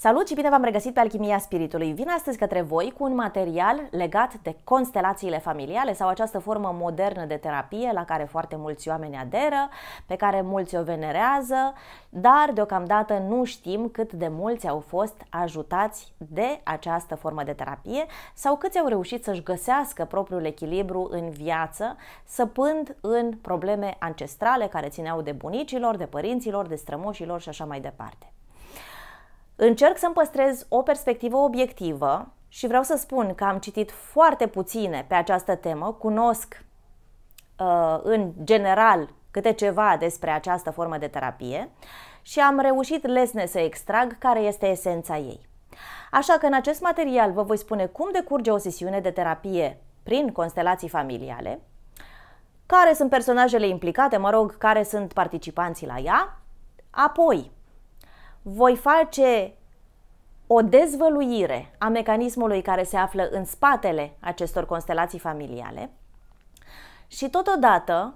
Salut și bine v-am regăsit pe Alchimia Spiritului. Vin astăzi către voi cu un material legat de constelațiile familiale sau această formă modernă de terapie la care foarte mulți oameni aderă, pe care mulți o venerează, dar deocamdată nu știm cât de mulți au fost ajutați de această formă de terapie sau câți au reușit să-și găsească propriul echilibru în viață, săpând în probleme ancestrale care țineau de bunicilor, de părinților, de strămoșilor și așa mai departe. Încerc să-mi păstrez o perspectivă obiectivă și vreau să spun că am citit foarte puține pe această temă, cunosc în general câte ceva despre această formă de terapie și am reușit lesne să extrag care este esența ei. Așa că în acest material vă voi spune cum decurge o sesiune de terapie prin constelații familiale, care sunt personajele implicate, care sunt participanții la ea, apoi voi face o dezvăluire a mecanismului care se află în spatele acestor constelații familiale și totodată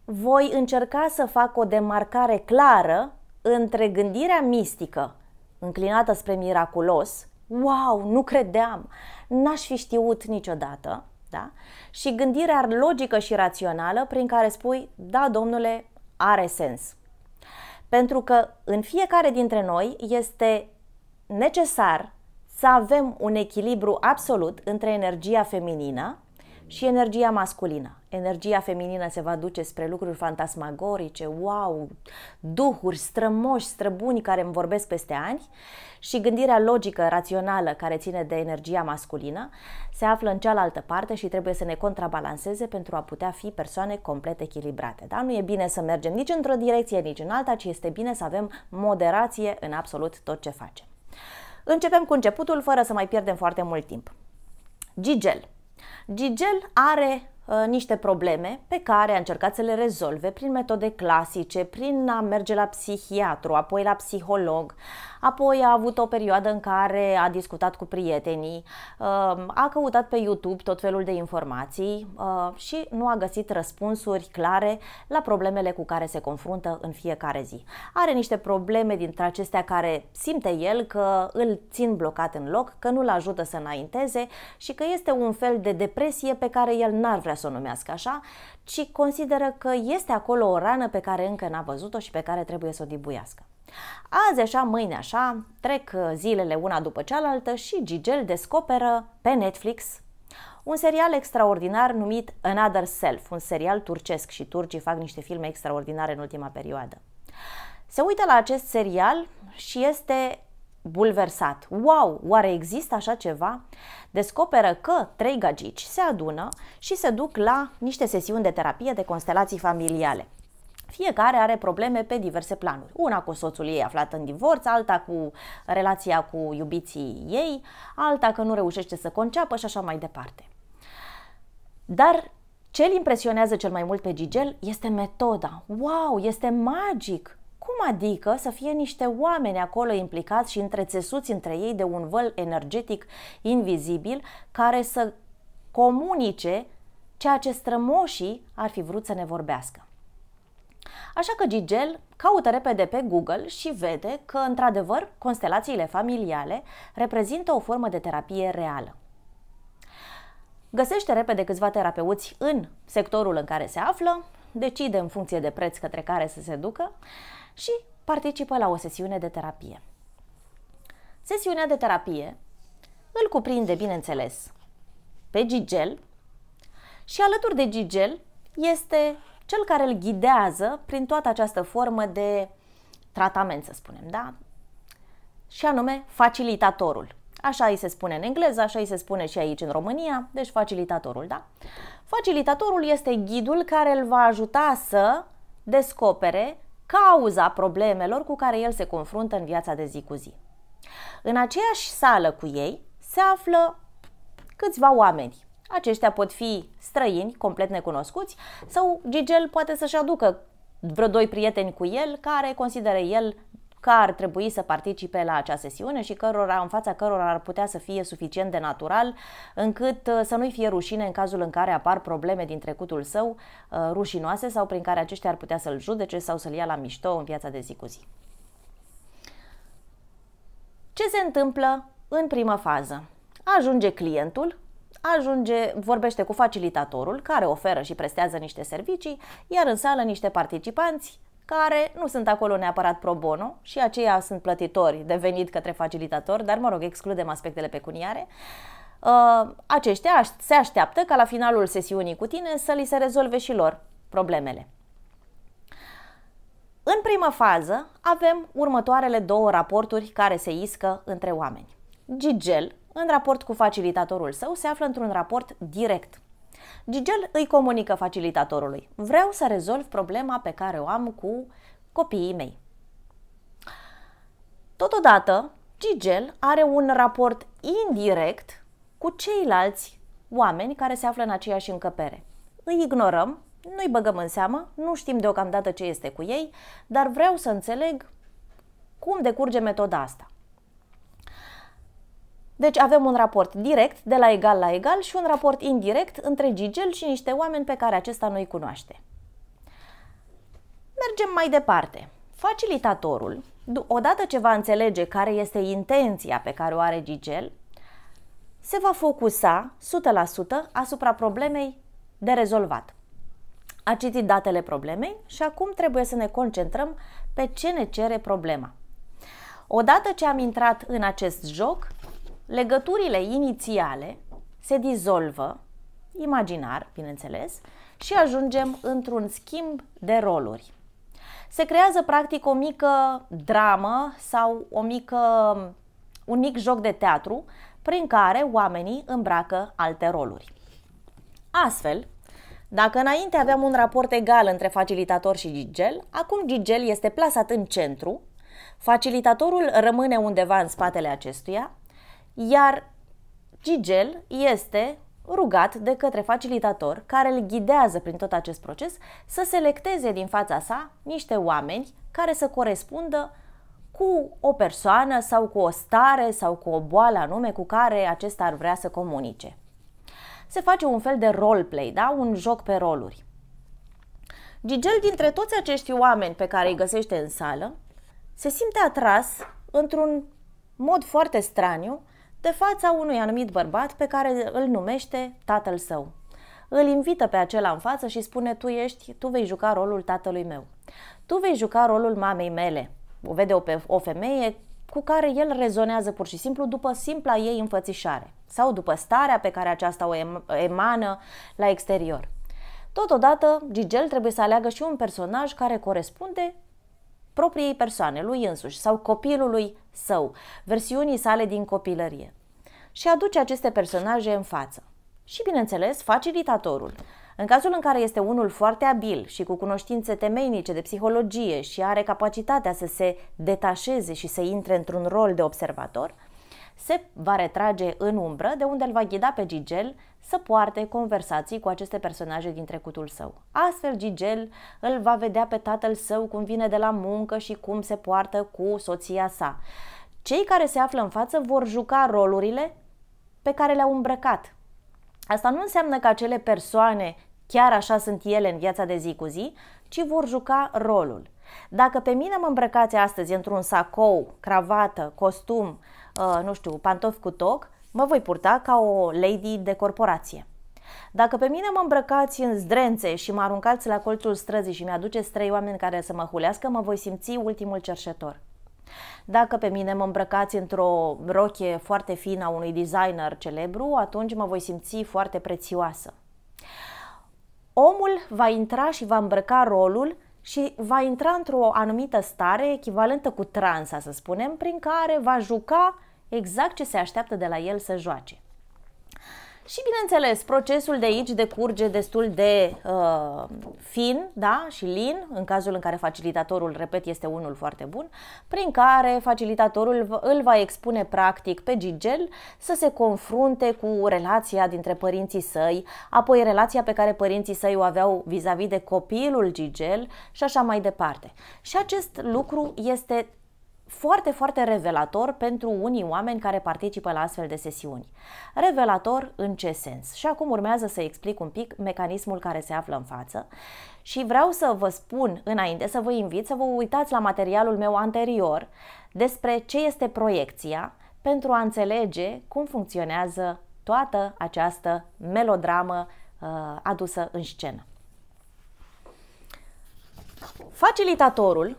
voi încerca să fac o demarcare clară între gândirea mistică înclinată spre miraculos, wow, nu credeam, n-aș fi știut niciodată, da? Și gândirea logică și rațională prin care spui, da, domnule, are sens. Pentru că în fiecare dintre noi este necesar să avem un echilibru absolut între energia feminină și energia masculină. Energia feminină se va duce spre lucruri fantasmagorice, wow, duhuri, strămoși, străbuni care îmi vorbesc peste ani și gândirea logică, rațională care ține de energia masculină se află în cealaltă parte și trebuie să ne contrabalanceze pentru a putea fi persoane complet echilibrate. Da? Nu e bine să mergem nici într-o direcție, nici în alta, ci este bine să avem moderație în absolut tot ce facem. Începem cu începutul fără să mai pierdem foarte mult timp. Gigel. Gigel are niște probleme pe care a încercat să le rezolve prin metode clasice, prin a merge la psihiatru, apoi la psiholog, apoi a avut o perioadă în care a discutat cu prietenii, a căutat pe YouTube tot felul de informații și nu a găsit răspunsuri clare la problemele cu care se confruntă în fiecare zi. Are niște probleme dintre acestea care simte el că îl țin blocat în loc, că nu-l ajută să înainteze și că este un fel de depresie pe care el n-ar vrea să o numească așa, ci consideră că este acolo o rană pe care încă n-a văzut-o și pe care trebuie să o dibuiască. Azi așa, mâine așa, trec zilele una după cealaltă și Gigel descoperă pe Netflix un serial extraordinar numit Another Self, un serial turcesc și turcii fac niște filme extraordinare în ultima perioadă. Se uită la acest serial și este bulversat. Wow, oare există așa ceva? Descoperă că 3 gagici se adună și se duc la niște sesiuni de terapie de constelații familiale. Fiecare are probleme pe diverse planuri. Una cu soțul ei aflat în divorț, alta cu relația cu iubiții ei, alta că nu reușește să conceapă și așa mai departe. Dar ce îl impresionează cel mai mult pe Gigel este metoda. Wow, este magic! Cum adică să fie niște oameni acolo implicați și întrețesuți între ei de un văl energetic invizibil care să comunice ceea ce strămoșii ar fi vrut să ne vorbească? Așa că Gigel caută repede pe Google și vede că, într-adevăr, constelațiile familiale reprezintă o formă de terapie reală. Găsește repede câțiva terapeuți în sectorul în care se află, decide în funcție de preț către care să se ducă și participă la o sesiune de terapie. Sesiunea de terapie îl cuprinde, bineînțeles, pe Gigel și alături de Gigel este cel care îl ghidează prin toată această formă de tratament, să spunem, da? Și anume facilitatorul. Așa îi se spune în engleză, așa îi se spune și aici în România, deci facilitatorul, da? Facilitatorul este ghidul care îl va ajuta să descopere cauza problemelor cu care el se confruntă în viața de zi cu zi. În aceeași sală cu ei se află câțiva oameni. Aceștia pot fi străini, complet necunoscuți, sau Gigel poate să-și aducă vreo 2 prieteni cu el care consideră el că ar trebui să participe la acea sesiune și în fața cărora ar putea să fie suficient de natural încât să nu-i fie rușine în cazul în care apar probleme din trecutul său rușinoase sau prin care aceștia ar putea să-l judece sau să-l ia la mișto în viața de zi cu zi. Ce se întâmplă în prima fază? Ajunge clientul, vorbește cu facilitatorul care oferă și prestează niște servicii, iar în sală niște participanți care nu sunt acolo neapărat pro bono și aceia sunt plătitori de venit către facilitator, dar mă rog, excludem aspectele pecuniare. Aceștia se așteaptă ca la finalul sesiunii cu tine să li se rezolve și lor problemele. În prima fază avem următoarele două raporturi care se iscă între oameni. Gigel, în raport cu facilitatorul său, se află într-un raport direct. Gigel îi comunică facilitatorului: vreau să rezolv problema pe care o am cu copiii mei. Totodată, Gigel are un raport indirect cu ceilalți oameni care se află în aceeași încăpere. Îi ignorăm, nu-i băgăm în seamă, nu știm deocamdată ce este cu ei, dar vreau să înțeleg cum decurge metoda asta. Deci avem un raport direct, de la egal la egal, și un raport indirect între Gigel și niște oameni pe care acesta nu-i cunoaște. Mergem mai departe. Facilitatorul, odată ce va înțelege care este intenția pe care o are Gigel, se va focusa 100% asupra problemei de rezolvat. A citit datele problemei și acum trebuie să ne concentrăm pe ce ne cere problema. Odată ce am intrat în acest joc, legăturile inițiale se dizolvă, imaginar, bineînțeles, și ajungem într-un schimb de roluri. Se creează practic o mică dramă sau un mic joc de teatru prin care oamenii îmbracă alte roluri. Astfel, dacă înainte aveam un raport egal între facilitator și Gigel, acum Gigel este plasat în centru, facilitatorul rămâne undeva în spatele acestuia, iar Gigel este rugat de către facilitator, care îl ghidează prin tot acest proces, să selecteze din fața sa niște oameni care să corespundă cu o persoană sau cu o stare sau cu o boală anume cu care acesta ar vrea să comunice. Se face un fel de roleplay, da? Un joc pe roluri. Gigel, dintre toți acești oameni pe care îi găsește în sală, se simte atras într-un mod foarte straniu de fața unui anumit bărbat pe care îl numește tatăl său. Îl invită pe acela în față și spune: tu vei juca rolul tatălui meu. Tu vei juca rolul mamei mele. O vede o femeie cu care el rezonează pur și simplu după simpla ei înfățișare sau după starea pe care aceasta o emană la exterior. Totodată, Gigel trebuie să aleagă și un personaj care corespunde propriei persoane, lui însuși sau copilului său, versiunii sale din copilărie. Și aduce aceste personaje în față. Și, bineînțeles, facilitatorul, în cazul în care este unul foarte abil și cu cunoștințe temeinice de psihologie și are capacitatea să se detașeze și să intre într-un rol de observator, se va retrage în umbră, de unde îl va ghida pe Gigel să poarte conversații cu aceste personaje din trecutul său. Astfel, Gigel îl va vedea pe tatăl său cum vine de la muncă și cum se poartă cu soția sa. Cei care se află în față vor juca rolurile pe care le-au îmbrăcat. Asta nu înseamnă că acele persoane chiar așa sunt ele în viața de zi cu zi, ci vor juca rolul. Dacă pe mine mă îmbrăcați astăzi într-un sacou, cravată, costum, nu știu, pantofi cu toc, mă voi purta ca o lady de corporație. Dacă pe mine mă îmbrăcați în zdrențe și mă aruncați la colțul străzii și mi-aduceți 3 oameni care să mă hulească, mă voi simți ultimul cerșetor. Dacă pe mine mă îmbrăcați într-o rochie foarte fină a unui designer celebru, atunci mă voi simți foarte prețioasă. Omul va intra și va îmbrăca rolul și va intra într-o anumită stare echivalentă cu transa, să spunem, prin care va juca exact ce se așteaptă de la el să joace. Și bineînțeles, procesul de aici decurge destul de fin, da, și lin, în cazul în care facilitatorul, repet, este unul foarte bun, prin care facilitatorul îl va expune practic pe Gigel să se confrunte cu relația dintre părinții săi, apoi relația pe care părinții săi o aveau vis-a-vis de copilul Gigel și așa mai departe. Și acest lucru este foarte, foarte revelator pentru unii oameni care participă la astfel de sesiuni. Revelator în ce sens? Și acum urmează să explic un pic mecanismul care se află în față și vreau să vă spun înainte, să vă invit să vă uitați la materialul meu anterior, despre ce este proiecția pentru a înțelege cum funcționează toată această melodramă adusă în scenă. Facilitatorul,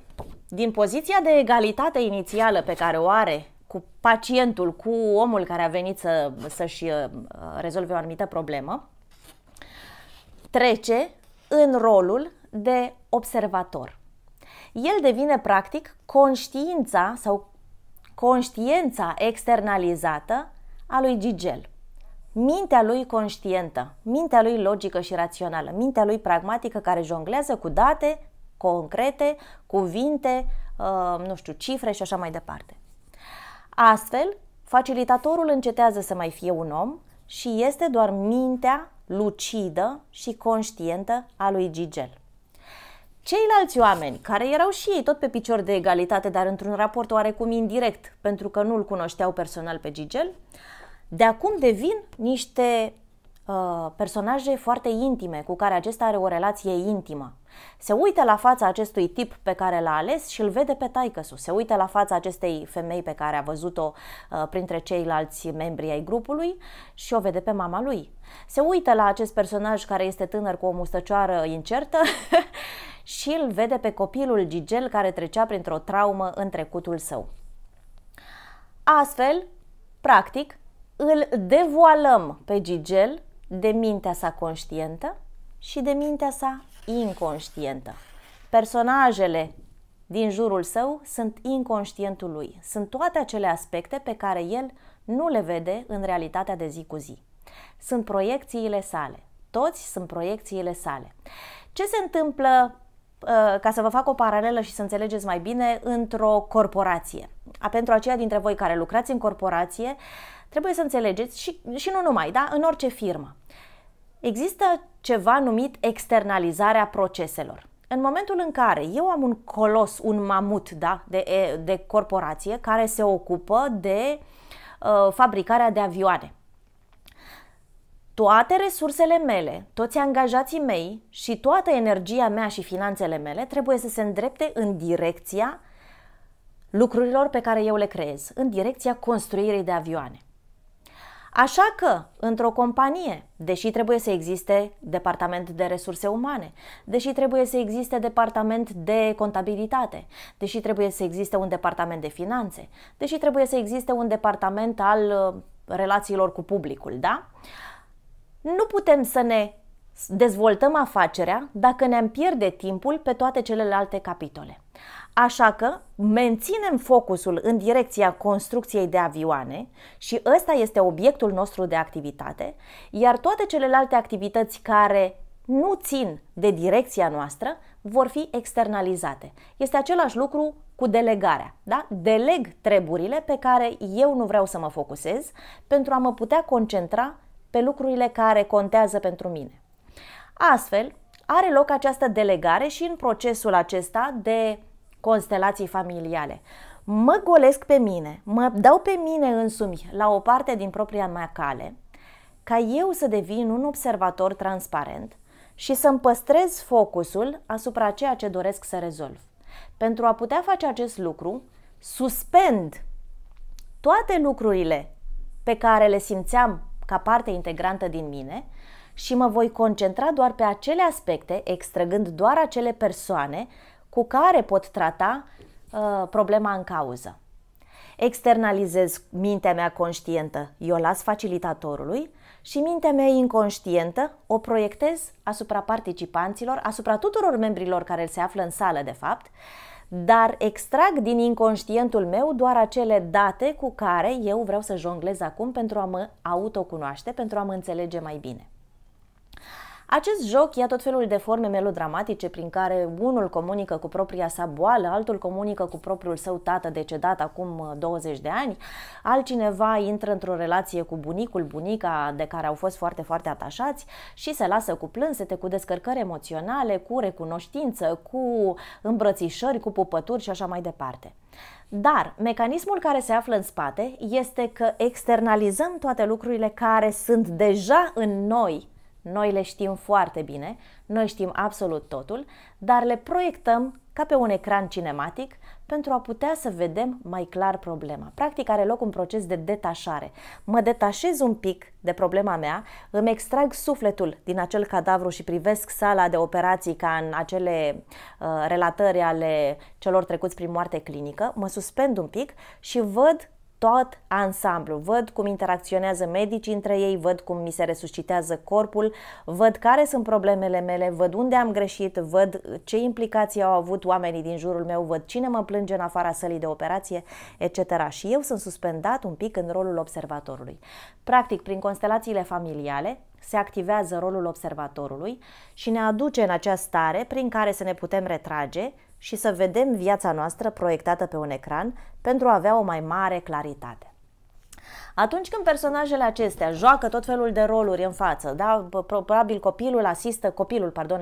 din poziția de egalitate inițială pe care o are cu pacientul, cu omul care a venit să-și rezolve o anumită problemă, trece în rolul de observator. El devine practic conștiința sau conștiența externalizată a lui Gigel. Mintea lui conștientă, mintea lui logică și rațională, mintea lui pragmatică care jonglează cu date concrete, cuvinte, nu știu, cifre și așa mai departe. Astfel, facilitatorul încetează să mai fie un om și este doar mintea lucidă și conștientă a lui Gigel. Ceilalți oameni, care erau și ei tot pe picior de egalitate, dar într-un raport oarecum indirect, pentru că nu îl cunoșteau personal pe Gigel, de acum devin niște personaje foarte intime, cu care acesta are o relație intimă. Se uită la fața acestui tip pe care l-a ales și îl vede pe taică-su. Se uită la fața acestei femei pe care a văzut-o printre ceilalți membri ai grupului și o vede pe mama lui. Se uită la acest personaj care este tânăr cu o mustăcioară incertă și îl vede pe copilul Gigel care trecea printr-o traumă în trecutul său. Astfel, practic, îl devoalăm pe Gigel de mintea sa conștientă și de mintea sa inconștientă. Personajele din jurul său sunt inconștientul lui. Sunt toate acele aspecte pe care el nu le vede în realitatea de zi cu zi. Sunt proiecțiile sale. Toți sunt proiecțiile sale. Ce se întâmplă, ca să vă fac o paralelă și să înțelegeți mai bine, într-o corporație? Pentru aceia dintre voi care lucrați în corporație, trebuie să înțelegeți și nu numai, da? În orice firmă. Există ceva numit externalizarea proceselor. În momentul în care eu am un colos, un mamut, da, de corporație care se ocupă de fabricarea de avioane, toate resursele mele, toți angajații mei și toată energia mea și finanțele mele trebuie să se îndrepte în direcția lucrurilor pe care eu le creez, în direcția construirii de avioane. Așa că, într-o companie, deși trebuie să existe departament de resurse umane, deși trebuie să existe departament de contabilitate, deși trebuie să existe un departament de finanțe, deși trebuie să existe un departament al relațiilor cu publicul, da? Nu putem să ne dezvoltăm afacerea dacă ne-am pierde timpul pe toate celelalte capitole. Așa că menținem focusul în direcția construcției de avioane și ăsta este obiectul nostru de activitate, iar toate celelalte activități care nu țin de direcția noastră vor fi externalizate. Este același lucru cu delegarea. Da? Deleg treburile pe care eu nu vreau să mă focusez pentru a mă putea concentra pe lucrurile care contează pentru mine. Astfel, are loc această delegare și în procesul acesta de constelații familiale. Mă golesc pe mine, mă dau pe mine însumi la o parte din propria mea cale, ca eu să devin un observator transparent și să-mi păstrez focusul asupra ceea ce doresc să rezolv. Pentru a putea face acest lucru, suspend toate lucrurile pe care le simțeam ca parte integrantă din mine și mă voi concentra doar pe acele aspecte, extrăgând doar acele persoane cu care pot trata problema în cauză. Externalizez mintea mea conștientă, eu las facilitatorului și mintea mea inconștientă o proiectez asupra participanților, asupra tuturor membrilor care se află în sală de fapt, dar extrag din inconștientul meu doar acele date cu care eu vreau să jonglez acum pentru a mă autocunoaște, pentru a mă înțelege mai bine. Acest joc ia tot felul de forme melodramatice prin care unul comunică cu propria sa boală, altul comunică cu propriul său tată decedat acum 20 de ani, altcineva intră într-o relație cu bunicul, bunica de care au fost foarte, foarte atașați și se lasă cu plânsete, cu descărcări emoționale, cu recunoștință, cu îmbrățișări, cu pupături și așa mai departe. Dar mecanismul care se află în spate este că externalizăm toate lucrurile care sunt deja în noi. Noi le știm foarte bine, noi știm absolut totul, dar le proiectăm ca pe un ecran cinematic pentru a putea să vedem mai clar problema. Practic are loc un proces de detașare. Mă detașez un pic de problema mea, îmi extrag sufletul din acel cadavru și privesc sala de operații ca în acele relatări ale celor trecuți prin moarte clinică, mă suspend un pic și văd tot ansamblu. Văd cum interacționează medicii între ei, văd cum mi se resuscitează corpul, văd care sunt problemele mele, văd unde am greșit, văd ce implicații au avut oamenii din jurul meu, văd cine mă plânge în afara sălii de operație, etc. Și eu sunt suspendat un pic în rolul observatorului. Practic, prin constelațiile familiale, se activează rolul observatorului și ne aduce în acea stare prin care să ne putem retrage și să vedem viața noastră proiectată pe un ecran pentru a avea o mai mare claritate. Atunci când personajele acestea joacă tot felul de roluri în față, da? Probabil copilul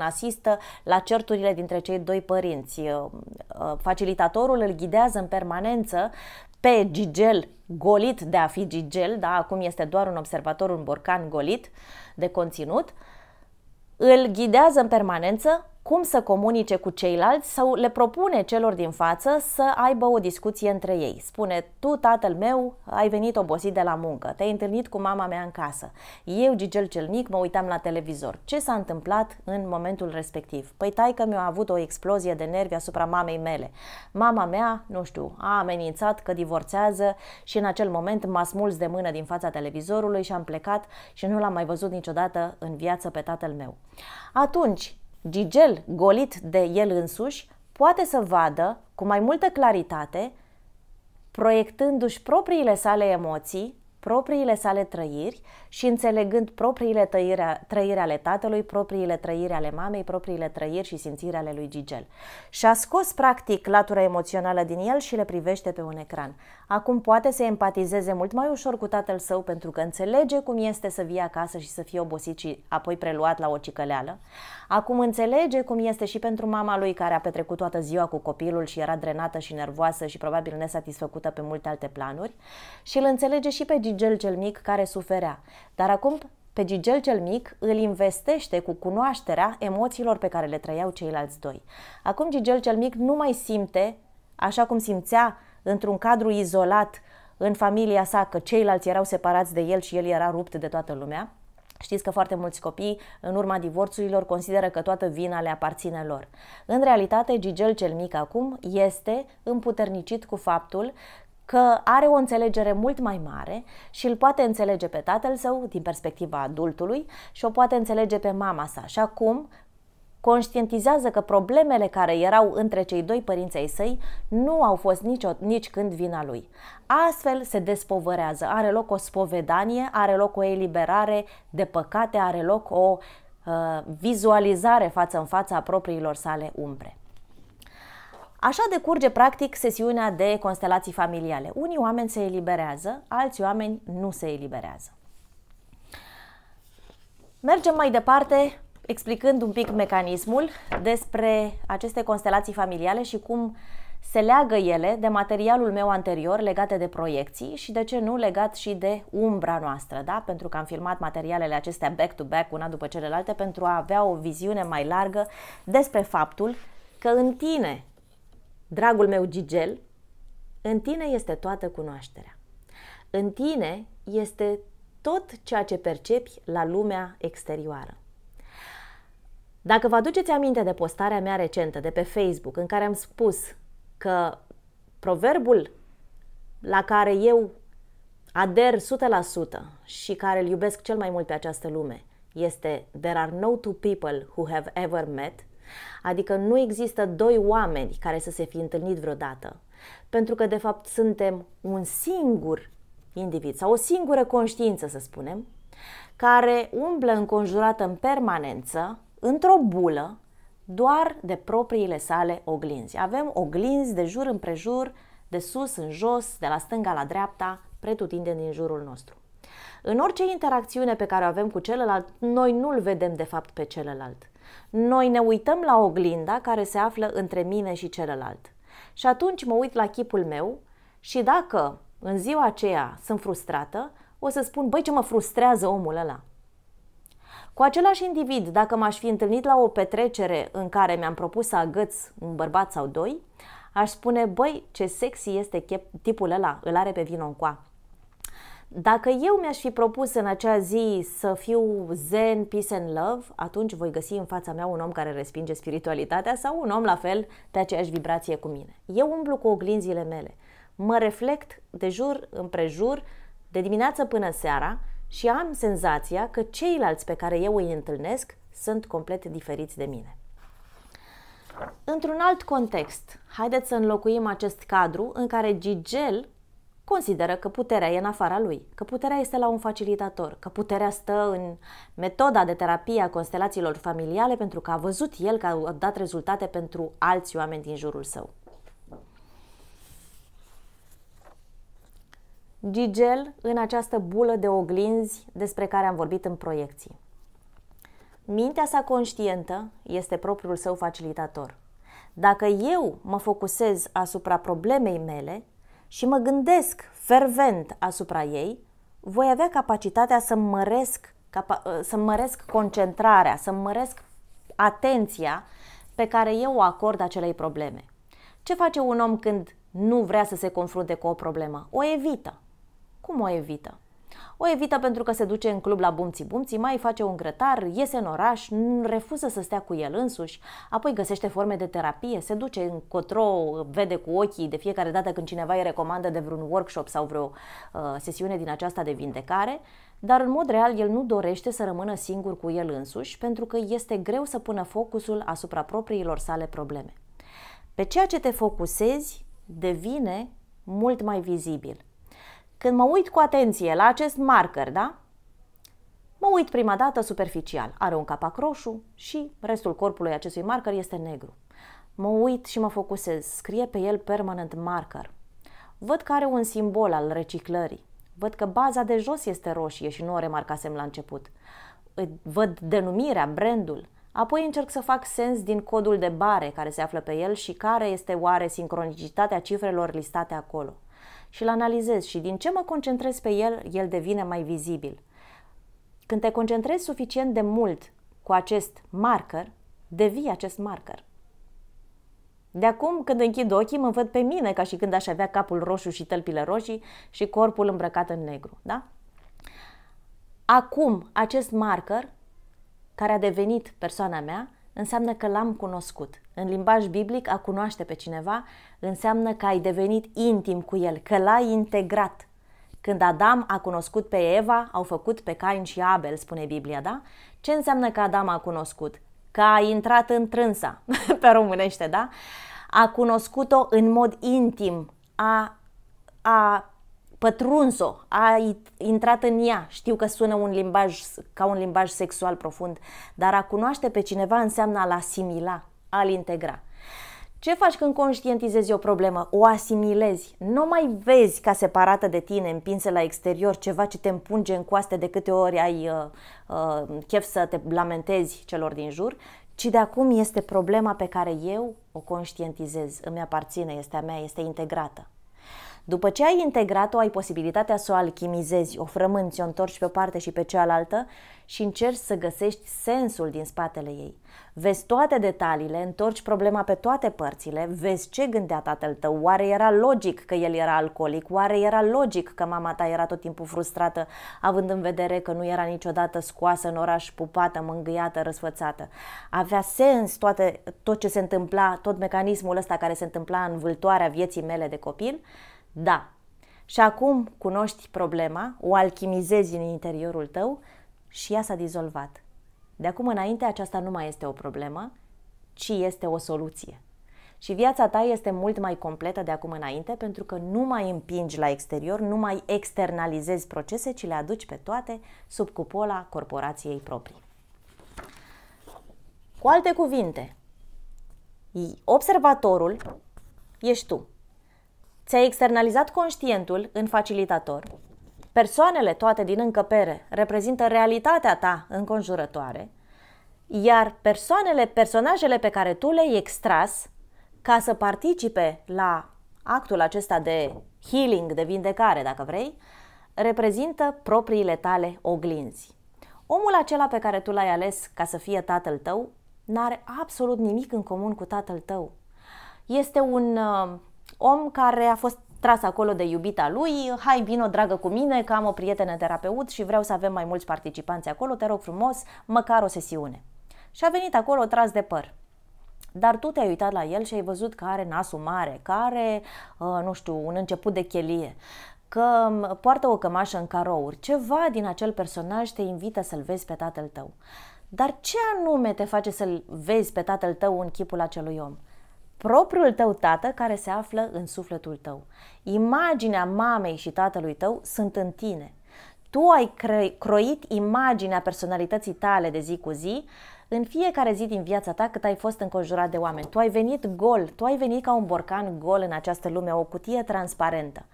asistă la certurile dintre cei doi părinți, facilitatorul îl ghidează în permanență pe Gigel golit de a fi Gigel, da? Acum este doar un observator, un borcan golit de conținut, îl ghidează în permanență cum să comunice cu ceilalți sau le propune celor din față să aibă o discuție între ei. Spune: tu, tatăl meu, ai venit obosit de la muncă, te-ai întâlnit cu mama mea în casă. Eu, Gigel cel mic, mă uitam la televizor. Ce s-a întâmplat în momentul respectiv? Păi taică-miu a avut o explozie de nervi asupra mamei mele. Mama mea, nu știu, a amenințat că divorțează și în acel moment m-a smuls de mână din fața televizorului și am plecat și nu l-am mai văzut niciodată în viață pe tatăl meu. Atunci, Gigel, golit de el însuși, poate să vadă cu mai multă claritate, proiectându-și propriile sale emoții, propriile sale trăiri și înțelegând propriile trăiri ale tatălui, propriile trăiri ale mamei, propriile trăiri și simțiri ale lui Gigel. Și-a scos practic latura emoțională din el și le privește pe un ecran. Acum poate să empatizeze mult mai ușor cu tatăl său pentru că înțelege cum este să vie acasă și să fie obosit și apoi preluat la o cicăleală. Acum înțelege cum este și pentru mama lui, care a petrecut toată ziua cu copilul și era drenată și nervoasă și probabil nesatisfăcută pe multe alte planuri, și îl înțelege și pe Gigel cel mic, care suferea. Dar acum pe Gigel cel mic îl investește cu cunoașterea emoțiilor pe care le trăiau ceilalți doi. Acum Gigel cel mic nu mai simte, așa cum simțea într-un cadru izolat în familia sa, că ceilalți erau separați de el și el era rupt de toată lumea. Știți că foarte mulți copii, în urma divorțurilor, consideră că toată vina le aparține lor. În realitate, Gigel cel mic acum este împuternicit cu faptul că are o înțelegere mult mai mare și îl poate înțelege pe tatăl său din perspectiva adultului și o poate înțelege pe mama sa. Și acum conștientizează că problemele care erau între cei doi părinți ai săi nu au fost nici când vina lui. Astfel se despovărează, are loc o spovedanie, are loc o eliberare de păcate, are loc o vizualizare față în față a propriilor sale umbre. Așa decurge practic sesiunea de constelații familiale. Unii oameni se eliberează, alți oameni nu se eliberează. Mergem mai departe explicând un pic mecanismul despre aceste constelații familiale și cum se leagă ele de materialul meu anterior legate de proiecții și, de ce nu, legat și de umbra noastră, da? Pentru că am filmat materialele acestea back-to-back, una după celelalte, pentru a avea o viziune mai largă despre faptul că în tine, dragul meu Gigel, în tine este toată cunoașterea. În tine este tot ceea ce percepi la lumea exterioară. Dacă vă aduceți aminte de postarea mea recentă de pe Facebook, în care am spus că proverbul la care eu ader 100% și care îl iubesc cel mai mult pe această lume este "There are no two people who have ever met", adică nu există doi oameni care să se fi întâlnit vreodată, pentru că de fapt suntem un singur individ sau o singură conștiință, să spunem, care umblă înconjurată în permanență, într-o bulă, doar de propriile sale oglinzi. Avem oglinzi de jur împrejur, de sus în jos, de la stânga la dreapta, pretutindeni din jurul nostru. În orice interacțiune pe care o avem cu celălalt, noi nu-l vedem de fapt pe celălalt. Noi ne uităm la oglinda care se află între mine și celălalt. Și atunci mă uit la chipul meu și dacă în ziua aceea sunt frustrată, o să spun: băi, ce mă frustrează omul ăla. Cu același individ, dacă m-aș fi întâlnit la o petrecere în care mi-am propus să agăț un bărbat sau doi, Aș spune, băi, ce sexy este tipul ăla, îl are pe vino încoa. Dacă eu mi-aș fi propus în acea zi să fiu zen, peace and love, atunci voi găsi în fața mea un om care respinge spiritualitatea sau un om la fel pe aceeași vibrație cu mine. Eu umblu cu oglinzile mele, mă reflect de jur împrejur, de dimineață până seara și am senzația că ceilalți pe care eu îi întâlnesc sunt complet diferiți de mine. Într-un alt context, haideți să înlocuim acest cadru în care Gigel consideră că puterea e în afara lui, că puterea este la un facilitator, că puterea stă în metoda de terapie a constelațiilor familiale pentru că a văzut el că a dat rezultate pentru alți oameni din jurul său. Gigel în această bulă de oglinzi despre care am vorbit în proiecții. Mintea sa conștientă este propriul său facilitator. Dacă eu mă focusez asupra problemei mele și mă gândesc fervent asupra ei, voi avea capacitatea să măresc concentrarea, să măresc atenția pe care eu o acord acelei probleme. Ce face un om când nu vrea să se confrunte cu o problemă? O evită. Cum o evită? O evită pentru că se duce în club la bumții-bumții, mai face un grătar, iese în oraș, refuză să stea cu el însuși, apoi găsește forme de terapie, se duce încotro, vede cu ochii de fiecare dată când cineva îi recomandă de vreun workshop sau vreo sesiune din aceasta de vindecare, dar în mod real el nu dorește să rămână singur cu el însuși pentru că este greu să pună focusul asupra propriilor sale probleme. Pe ceea ce te focusezi devine mult mai vizibil. Când mă uit cu atenție la acest marker, da? Mă uit prima dată superficial. Are un capac roșu și restul corpului acestui marker este negru. Mă uit și mă focusez. Scrie pe el permanent marker. Văd că are un simbol al reciclării. Văd că baza de jos este roșie și nu o remarcasem la început. Văd denumirea, brandul. Apoi încerc să fac sens din codul de bare care se află pe el și care este oare sincronicitatea cifrelor listate acolo. Și îl analizez și din ce mă concentrez pe el, el devine mai vizibil. Când te concentrezi suficient de mult cu acest marker, devii acest marker. De acum, când închid ochii, mă văd pe mine ca și când aș avea capul roșu și tălpile roșii și corpul îmbrăcat în negru. Da? Acum, acest marker, care a devenit persoana mea, înseamnă că l-am cunoscut. În limbaj biblic, a cunoaște pe cineva înseamnă că ai devenit intim cu el, că l-ai integrat. Când Adam a cunoscut pe Eva, au făcut pe Cain și Abel, spune Biblia, da? Ce înseamnă că Adam a cunoscut? Că a intrat în trânsa, pe românește, da? A cunoscut-o în mod intim, a pătruns-o, a intrat în ea. Știu că sună ca un limbaj sexual profund, dar a cunoaște pe cineva înseamnă a-l asimila, a-l integra. Ce faci când conștientizezi o problemă? O asimilezi. Nu mai vezi ca separată de tine, împinsă la exterior, ceva ce te împunge în coaste de câte ori ai chef să te lamentezi celor din jur, ci de acum este problema pe care eu o conștientizez, îmi aparține, este a mea, este integrată. După ce ai integrat-o, ai posibilitatea să o alchimizezi, o frămânți, o întorci pe o parte și pe cealaltă și încerci să găsești sensul din spatele ei. Vezi toate detaliile, întorci problema pe toate părțile, vezi ce gândea tatăl tău, oare era logic că el era alcoolic, oare era logic că mama ta era tot timpul frustrată, având în vedere că nu era niciodată scoasă în oraș, pupată, mângâiată, răsfățată. Avea sens tot ce se întâmpla, tot mecanismul ăsta care se întâmpla în vâltoarea vieții mele de copil? Da. Și acum cunoști problema, o alchimizezi în interiorul tău și ea s-a dizolvat. De acum înainte aceasta nu mai este o problemă, ci este o soluție. Și viața ta este mult mai completă de acum înainte pentru că nu mai împingi la exterior, nu mai externalizezi procese, ci le aduci pe toate sub cupola corporației proprii. Cu alte cuvinte, observatorul ești tu. Ți-ai externalizat conștientul în facilitator. Persoanele toate din încăpere reprezintă realitatea ta înconjurătoare, iar personajele pe care tu le-ai extras ca să participe la actul acesta de healing, de vindecare, dacă vrei, reprezintă propriile tale oglinzi. Omul acela pe care tu l-ai ales ca să fie tatăl tău n-are absolut nimic în comun cu tatăl tău. Este un om care a fost tras acolo de iubita lui, hai vino dragă cu mine că am o prietenă terapeut și vreau să avem mai mulți participanți acolo, te rog frumos, măcar o sesiune. Și a venit acolo tras de păr. Dar tu te-ai uitat la el și ai văzut că are nasul mare, că are, nu știu, un început de chelie, că poartă o cămașă în carouri. Ceva din acel personaj te invită să-l vezi pe tatăl tău. Dar ce anume te face să-l vezi pe tatăl tău în chipul acelui om? Propriul tău tată care se află în sufletul tău. Imaginea mamei și tatălui tău sunt în tine. Tu ai croit imaginea personalității tale de zi cu zi în fiecare zi din viața ta cât ai fost înconjurat de oameni. Tu ai venit gol, tu ai venit ca un borcan gol în această lume, o cutie transparentă.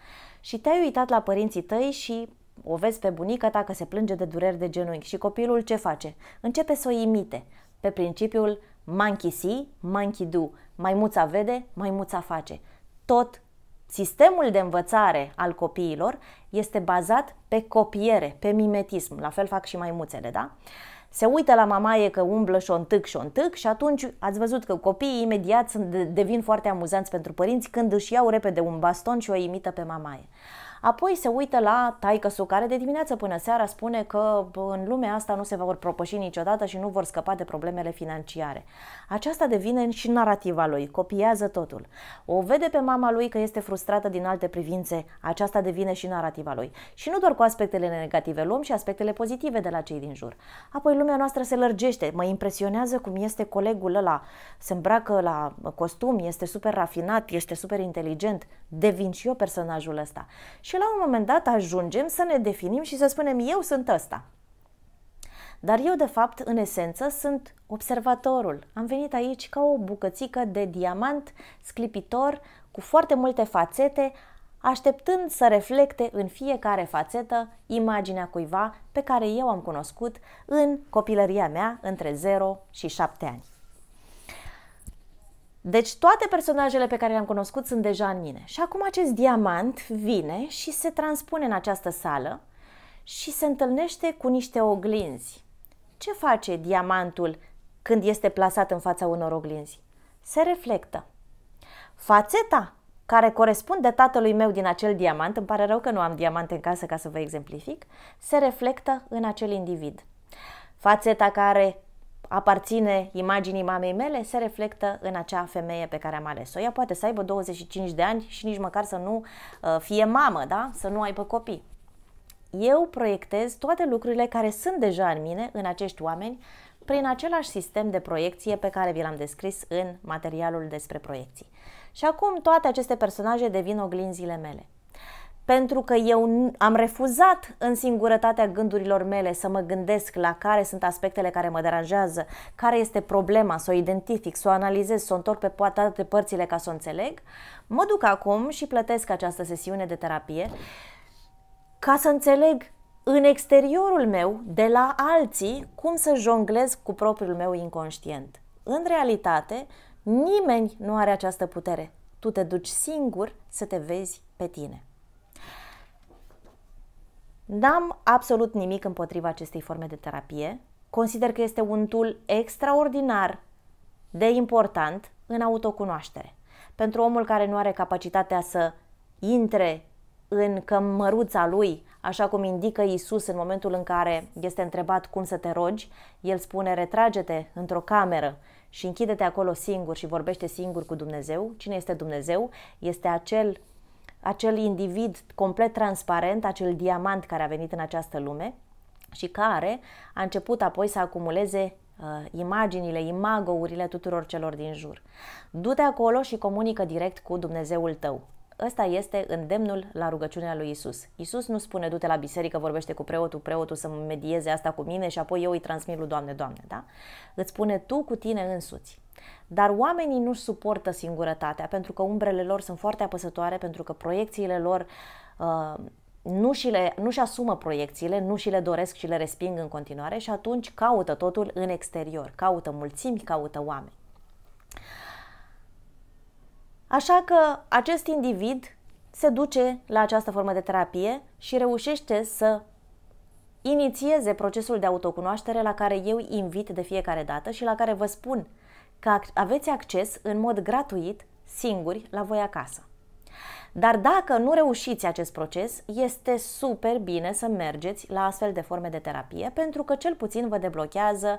Și te-ai uitat la părinții tăi și o vezi pe bunica ta că se plânge de dureri de genunchi și copilul ce face? Începe să o imite pe principiul monkey see, monkey do. Maimuța vede, maimuța face. Tot sistemul de învățare al copiilor este bazat pe copiere, pe mimetism. La fel fac și maimuțele, da? Se uită la mamaie că umblă șontâc și atunci ați văzut că copiii imediat devin foarte amuzanți pentru părinți când își iau repede un baston și o imită pe mamaie. Apoi se uită la taică-su care de dimineață până seara spune că în lumea asta nu se vor propăși niciodată și nu vor scăpa de problemele financiare. Aceasta devine și narativa lui, copiază totul. O vede pe mama lui că este frustrată din alte privințe, aceasta devine și narativa lui. Și nu doar cu aspectele negative, luăm și aspectele pozitive de la cei din jur. Apoi lumea noastră se lărgește, mă impresionează cum este colegul ăla, se îmbracă la costum, este super rafinat, este super inteligent, devin și eu personajul ăsta. Și la un moment dat ajungem să ne definim și să spunem eu sunt ăsta. Dar eu de fapt, în esență, sunt observatorul. Am venit aici ca o bucățică de diamant sclipitor cu foarte multe fațete, așteptând să reflecte în fiecare fațetă imaginea cuiva pe care eu am cunoscut în copilăria mea între 0 și 7 ani. Deci toate personajele pe care le-am cunoscut sunt deja în mine. Și acum acest diamant vine și se transpune în această sală și se întâlnește cu niște oglinzi. Ce face diamantul când este plasat în fața unor oglinzi? Se reflectă. Fațeta care corespunde tatălui meu din acel diamant, îmi pare rău că nu am diamante în casă ca să vă exemplific, se reflectă în acel individ. Fațeta care aparține imaginii mamei mele, se reflectă în acea femeie pe care am ales-o. Ea poate să aibă 25 de ani și nici măcar să nu fie mamă, da? Să nu aibă copii. Eu proiectez toate lucrurile care sunt deja în mine, în acești oameni, prin același sistem de proiecție pe care vi l-am descris în materialul despre proiecții. Și acum toate aceste personaje devin oglinzile mele. Pentru că eu am refuzat în singurătatea gândurilor mele să mă gândesc la care sunt aspectele care mă deranjează, care este problema, să o identific, să o analizez, să o întorc pe toate părțile ca să o înțeleg, mă duc acum și plătesc această sesiune de terapie ca să înțeleg în exteriorul meu, de la alții, cum să jonglez cu propriul meu inconștient. În realitate, nimeni nu are această putere. Tu te duci singur să te vezi pe tine. N-am absolut nimic împotriva acestei forme de terapie. Consider că este un tool extraordinar de important în autocunoaștere. Pentru omul care nu are capacitatea să intre în cămăruța lui, așa cum indică Iisus în momentul în care este întrebat cum să te rogi, el spune retrage-te într-o cameră și închide-te acolo singur și vorbește singur cu Dumnezeu. Cine este Dumnezeu? Este acel individ complet transparent, acel diamant care a venit în această lume și care a început apoi să acumuleze imaginile, imagourile tuturor celor din jur. Du-te acolo și comunică direct cu Dumnezeul tău. Ăsta este îndemnul la rugăciunea lui Isus. Isus nu spune du-te la biserică, vorbește cu preotul să medieze asta cu mine și apoi eu îi transmit lui Doamne, Doamne, da? Îți spune tu cu tine însuți. Dar oamenii nu-și suportă singurătatea pentru că umbrele lor sunt foarte apăsătoare, pentru că proiecțiile lor nu-și asumă proiecțiile, nu și le doresc și le resping în continuare și atunci caută totul în exterior, caută mulțimi, caută oameni. Așa că acest individ se duce la această formă de terapie și reușește să inițieze procesul de autocunoaștere la care eu invit de fiecare dată și la care vă spun că aveți acces în mod gratuit singuri la voi acasă. Dar dacă nu reușiți acest proces, este super bine să mergeți la astfel de forme de terapie, pentru că cel puțin vă deblochează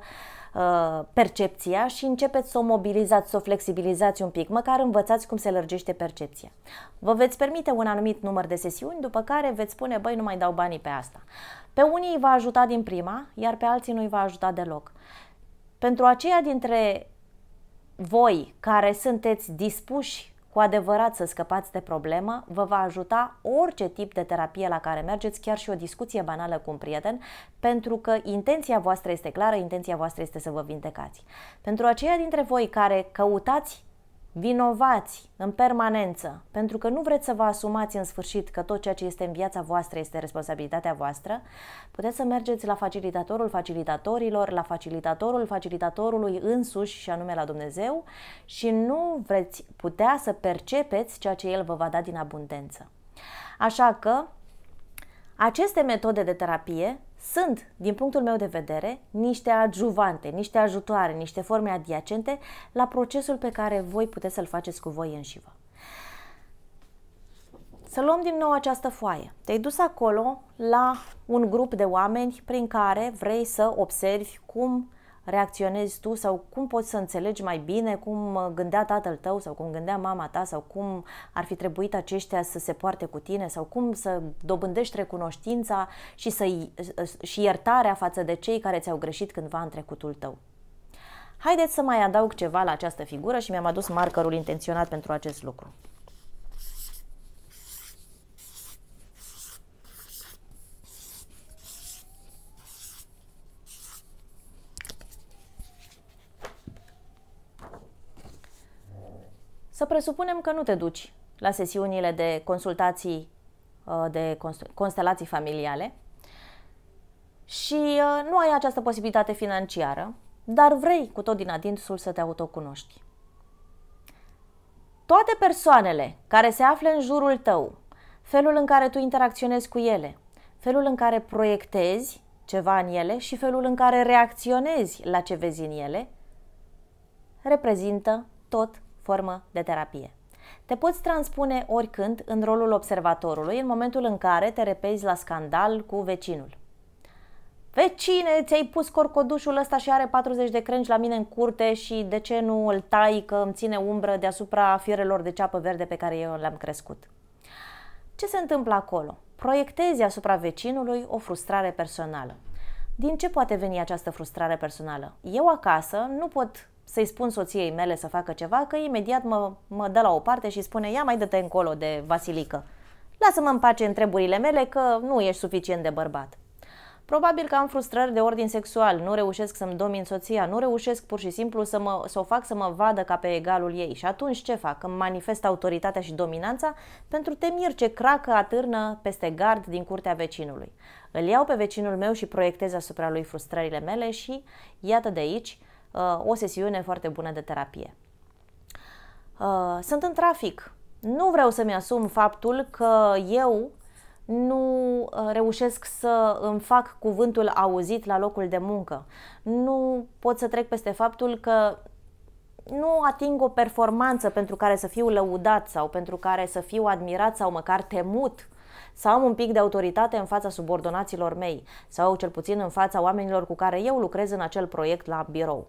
percepția și începeți să o mobilizați, să o flexibilizați un pic, măcar învățați cum se lărgește percepția. Vă veți permite un anumit număr de sesiuni, după care veți spune, băi, nu mai dau banii pe asta. Pe unii îi va ajuta din prima, iar pe alții nu îi va ajuta deloc. Pentru aceia dintre voi care sunteți dispuși cu adevărat să scăpați de problemă, vă va ajuta orice tip de terapie la care mergeți, chiar și o discuție banală cu un prieten, pentru că intenția voastră este clară, intenția voastră este să vă vindecați. Pentru aceia dintre voi care căutați vinovați în permanență, pentru că nu vreți să vă asumați în sfârșit că tot ceea ce este în viața voastră este responsabilitatea voastră, puteți să mergeți la facilitatorul facilitatorilor, la facilitatorul facilitatorului însuși, și anume la Dumnezeu, și nu veți putea să percepeți ceea ce El vă va da din abundență. Așa că aceste metode de terapie sunt, din punctul meu de vedere, niște adjuvante, niște ajutoare, niște forme adiacente la procesul pe care voi puteți să-l faceți cu voi înșivă. Să luăm din nou această foaie. Te-ai dus acolo la un grup de oameni prin care vrei să observi cum reacționezi tu sau cum poți să înțelegi mai bine cum gândea tatăl tău sau cum gândea mama ta sau cum ar fi trebuit aceștia să se poarte cu tine sau cum să dobândești recunoștința și iertarea față de cei care ți-au greșit cândva în trecutul tău. Haideți să mai adaug ceva la această figură și mi-am adus markerul intenționat pentru acest lucru. Să presupunem că nu te duci la sesiunile de consultații de constelații familiale și nu ai această posibilitate financiară, dar vrei cu tot din adinsul să te autocunoști. Toate persoanele care se află în jurul tău, felul în care tu interacționezi cu ele, felul în care proiectezi ceva în ele și felul în care reacționezi la ce vezi în ele, reprezintă tot formă de terapie. Te poți transpune oricând în rolul observatorului în momentul în care te repezi la scandal cu vecinul. Vecine, ți-ai pus corcodușul ăsta și are 40 de crengi la mine în curte și de ce nu îl tai că îmi ține umbră deasupra firelor de ceapă verde pe care eu le-am crescut? Ce se întâmplă acolo? Proiectezi asupra vecinului o frustrare personală. Din ce poate veni această frustrare personală? Eu acasă nu pot să-i spun soției mele să facă ceva, că imediat mă dă la o parte și spune, ia mai dă-te încolo de Vasilică. Lasă-mă în pace în treburile mele că nu ești suficient de bărbat. Probabil că am frustrări de ordin sexual, nu reușesc să-mi domin soția, nu reușesc pur și simplu să o fac să mă vadă ca pe egalul ei. Și atunci ce fac? Îmi manifest autoritatea și dominanța pentru temir ce cracă atârnă peste gard din curtea vecinului. Îl iau pe vecinul meu și proiectez asupra lui frustrările mele și iată de aici o sesiune foarte bună de terapie. Sunt în trafic. Nu vreau să-mi asum faptul că eu nu reușesc să îmi fac cuvântul auzit la locul de muncă. Nu pot să trec peste faptul că nu ating o performanță pentru care să fiu lăudat sau pentru care să fiu admirat sau măcar temut, să am un pic de autoritate în fața subordonaților mei sau cel puțin în fața oamenilor cu care eu lucrez în acel proiect la birou.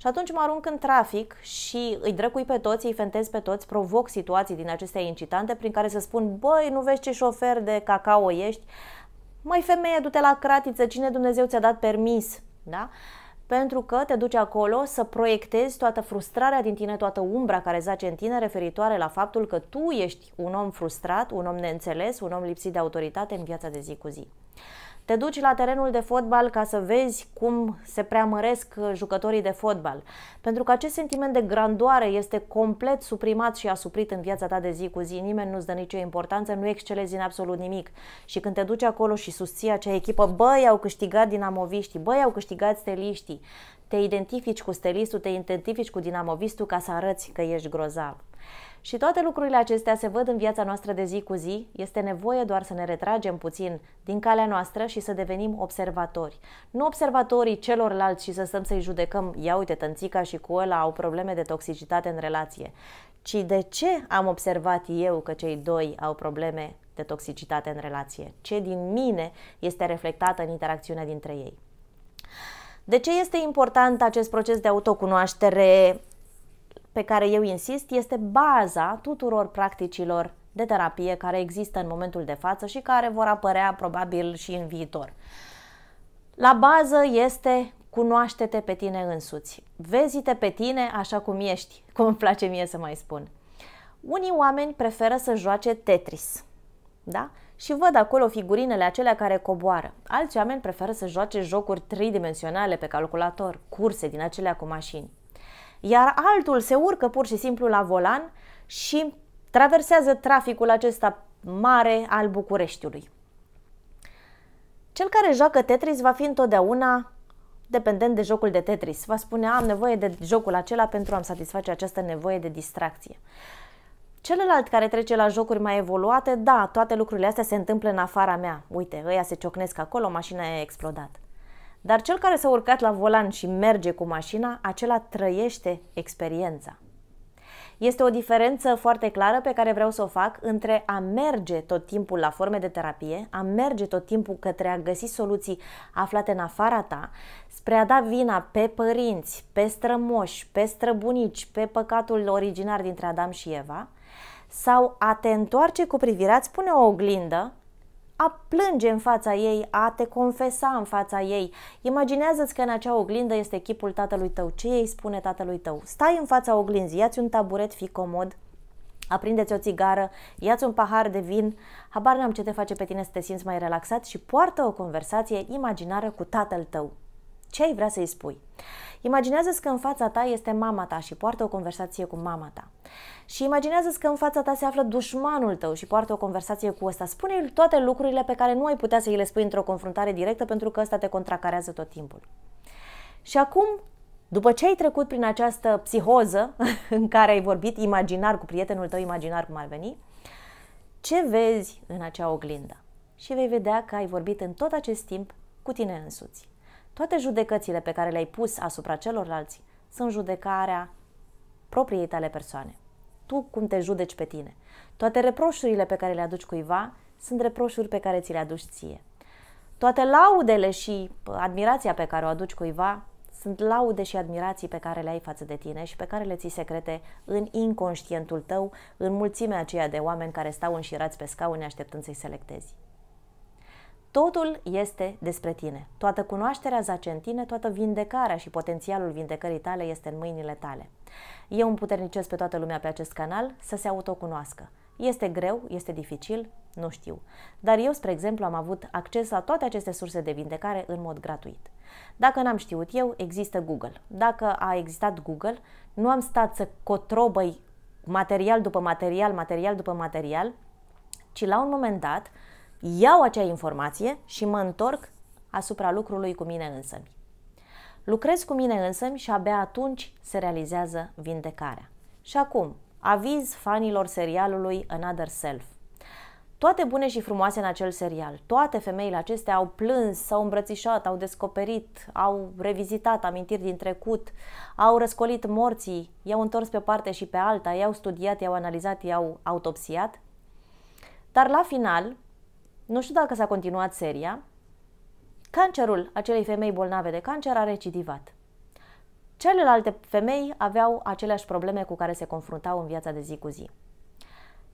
Și atunci mă arunc în trafic și îi drăcui pe toți, îi fentez pe toți, provoc situații din acestea incitante prin care să spun, băi, nu vezi ce șofer de cacao ești? Măi, femeie, du-te la cratiță, cine Dumnezeu ți-a dat permis? Da? Pentru că te duci acolo să proiectezi toată frustrarea din tine, toată umbra care zace în tine referitoare la faptul că tu ești un om frustrat, un om neînțeles, un om lipsit de autoritate în viața de zi cu zi. Te duci la terenul de fotbal ca să vezi cum se preamăresc jucătorii de fotbal. Pentru că acest sentiment de grandoare este complet suprimat și asuprit în viața ta de zi cu zi. Nimeni nu-ți dă nicio importanță, nu excelezi în absolut nimic. Și când te duci acolo și susții acea echipă, băi, au câștigat dinamoviștii, băi, au câștigat steliștii, te identifici cu stelistul, te identifici cu dinamovistul ca să arăți că ești grozav. Și toate lucrurile acestea se văd în viața noastră de zi cu zi, este nevoie doar să ne retragem puțin din calea noastră și să devenim observatori. Nu observatorii celorlalți și să stăm să-i judecăm, ia uite, tănțica și cu ăla au probleme de toxicitate în relație, ci de ce am observat eu că cei doi au probleme de toxicitate în relație, ce din mine este reflectată în interacțiunea dintre ei. De ce este important acest proces de autocunoaștere pe care eu insist? Este baza tuturor practicilor de terapie care există în momentul de față și care vor apărea probabil și în viitor. La bază este cunoaște-te pe tine însuți. Vezi-te pe tine așa cum ești, cum îmi place mie să mai spun. Unii oameni preferă să joace Tetris, da? Și văd acolo figurinele acelea care coboară. Alți oameni preferă să joace jocuri tridimensionale pe calculator, curse din acelea cu mașini. Iar altul se urcă pur și simplu la volan și traversează traficul acesta mare al Bucureștiului. Cel care joacă Tetris va fi întotdeauna dependent de jocul de Tetris. Va spune, am nevoie de jocul acela pentru a-mi satisface această nevoie de distracție. Celălalt care trece la jocuri mai evoluate, da, toate lucrurile astea se întâmplă în afara mea. Uite, ăia se ciocnesc acolo, mașina a explodat. Dar cel care s-a urcat la volan și merge cu mașina, acela trăiește experiența. Este o diferență foarte clară pe care vreau să o fac între a merge tot timpul la forme de terapie, a merge tot timpul către a găsi soluții aflate în afara ta, spre a da vina pe părinți, pe strămoși, pe străbunici, pe păcatul originar dintre Adam și Eva, sau a te întoarce cu privirea, îți pune o oglindă, a plânge în fața ei, a te confesa în fața ei. Imaginează-ți că în acea oglindă este chipul tatălui tău. Ce îi spune tatălui tău? Stai în fața oglinzii, ia-ți un taburet, fii comod, aprindeți o țigară, ia-ți un pahar de vin, habar n-am ce te face pe tine să te simți mai relaxat și poartă o conversație imaginară cu tatăl tău. Ce ai vrea să-i spui? Imaginează-ți că în fața ta este mama ta și poartă o conversație cu mama ta. Și imaginează-ți că în fața ta se află dușmanul tău și poartă o conversație cu ăsta. Spune-i toate lucrurile pe care nu ai putea să îi le spui într-o confruntare directă pentru că ăsta te contracarează tot timpul. Și acum, după ce ai trecut prin această psihoză în care ai vorbit imaginar cu prietenul tău imaginar cum ar veni, ce vezi în acea oglindă? Și vei vedea că ai vorbit în tot acest timp cu tine însuți. Toate judecățile pe care le-ai pus asupra celorlalți sunt judecarea propriei tale persoane. Tu cum te judeci pe tine. Toate reproșurile pe care le aduci cuiva sunt reproșuri pe care ți le aduci ție. Toate laudele și admirația pe care o aduci cuiva sunt laude și admirații pe care le ai față de tine și pe care le ții secrete în inconștientul tău, în mulțimea aceea de oameni care stau înșirați pe scaune așteptând să-i selectezi. Totul este despre tine. Toată cunoașterea zace în tine, toată vindecarea și potențialul vindecării tale este în mâinile tale. Eu împuternicesc pe toată lumea pe acest canal să se autocunoască. Este greu, este dificil, nu știu. Dar eu, spre exemplu, am avut acces la toate aceste surse de vindecare în mod gratuit. Dacă n-am știut eu, există Google. Dacă a existat Google, nu am stat să cotrobăi material după material, material după material, ci la un moment dat iau acea informație și mă întorc asupra lucrului cu mine însămi. Lucrez cu mine însămi și abia atunci se realizează vindecarea. Și acum, aviz fanilor serialului Another Self. Toate bune și frumoase în acel serial, toate femeile acestea au plâns, s-au îmbrățișat, au descoperit, au revizitat amintiri din trecut, au răscolit morții, i-au întors pe parte și pe alta, i-au studiat, i-au analizat, i-au autopsiat. Dar la final, nu știu dacă s-a continuat seria, cancerul acelei femei bolnave de cancer a recidivat. Celelalte femei aveau aceleași probleme cu care se confruntau în viața de zi cu zi.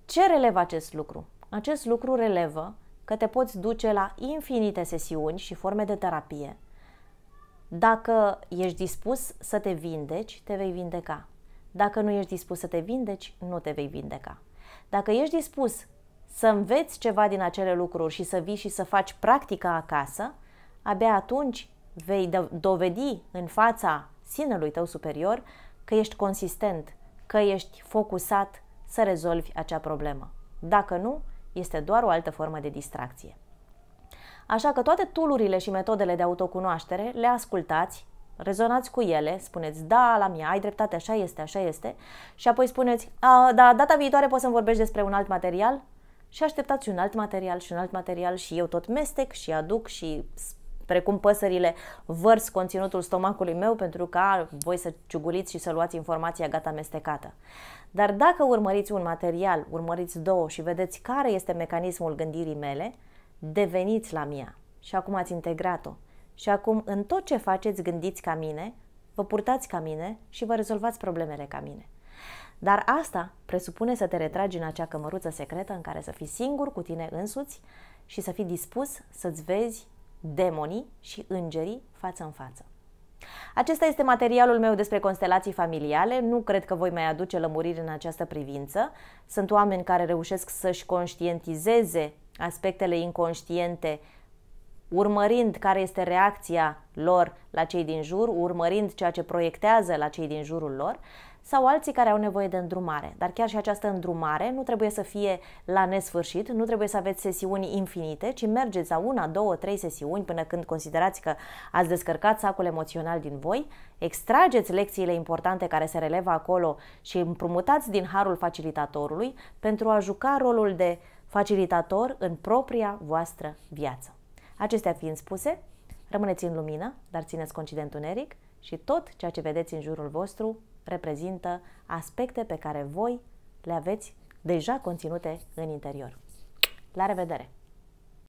Ce relevă acest lucru? Acest lucru relevă că te poți duce la infinite sesiuni și forme de terapie. Dacă ești dispus să te vindeci, te vei vindeca. Dacă nu ești dispus să te vindeci, nu te vei vindeca. Dacă ești dispus să înveți ceva din acele lucruri și să vii și să faci practica acasă, abia atunci vei dovedi în fața sinelui tău superior că ești consistent, că ești focusat să rezolvi acea problemă. Dacă nu, este doar o altă formă de distracție. Așa că toate tool-urile și metodele de autocunoaștere le ascultați, rezonați cu ele, spuneți, da, la mine, ai dreptate, așa este, și apoi spuneți, da, data viitoare poți să-mi vorbești despre un alt material? Și așteptați un alt material și un alt material și eu tot mestec și aduc și precum păsările, vărs conținutul stomacului meu pentru ca voi să ciuguliți și să luați informația gata amestecată. Dar dacă urmăriți un material, urmăriți două și vedeți care este mecanismul gândirii mele, deveniți la mea. Și acum ați integrat-o. Și acum în tot ce faceți gândiți ca mine, vă purtați ca mine și vă rezolvați problemele ca mine. Dar asta presupune să te retragi în acea cămăruță secretă în care să fii singur cu tine însuți și să fii dispus să-ți vezi demonii și îngerii față în față. Acesta este materialul meu despre constelații familiale. Nu cred că voi mai aduce lămuriri în această privință. Sunt oameni care reușesc să-și conștientizeze aspectele inconștiente, urmărind care este reacția lor la cei din jur, urmărind ceea ce proiectează la cei din jurul lor, sau alții care au nevoie de îndrumare. Dar chiar și această îndrumare nu trebuie să fie la nesfârșit, nu trebuie să aveți sesiuni infinite, ci mergeți la 1, 2, 3 sesiuni până când considerați că ați descărcat sacul emoțional din voi, extrageți lecțiile importante care se relevă acolo și împrumutați din harul facilitatorului pentru a juca rolul de facilitator în propria voastră viață. Acestea fiind spuse, rămâneți în lumină, dar țineți cont de întuneric și tot ceea ce vedeți în jurul vostru reprezintă aspecte pe care voi le aveți deja conținute în interior. La revedere!